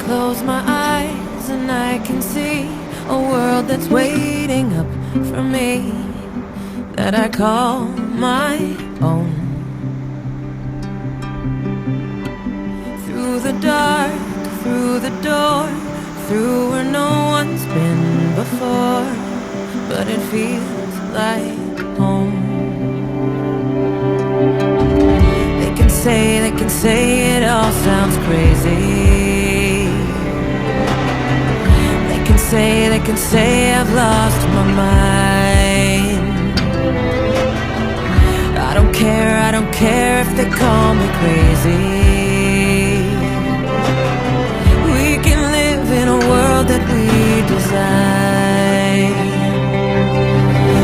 close my eyes and I can see a world that's waiting up for me, that I call my own. Through the dark, through the door, through where no one's been before, but it feels like home. They can say it all sounds crazy. They can say I've lost my mind. I don't care if they call me crazy. We can live in a world that we design.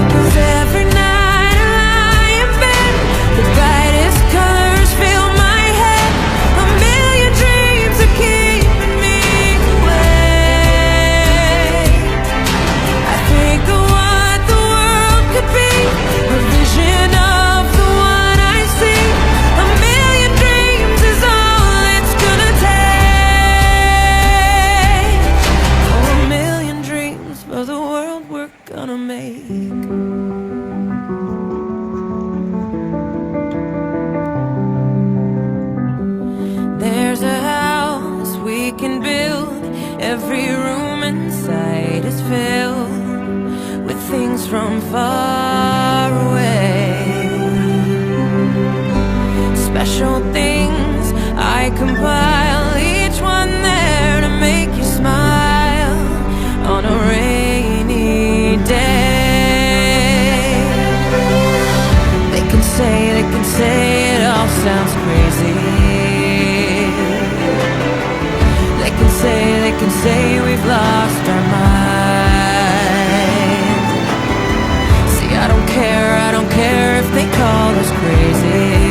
'Cause every night I lie in bed, the brightest colors fill my head. A million dreams are keeping me awake. I think of what the world could be, a vision of the one I see. A million dreams is all it's gonna take. Oh, a million dreams for the world we're gonna make. There's a house we can build. Every room inside is filled with things from far away. Special things I compile, each one there to make you smile on a rainy day. They can say it all sounds crazy. They can say we've lost our mind. See, I don't care if they call us crazy.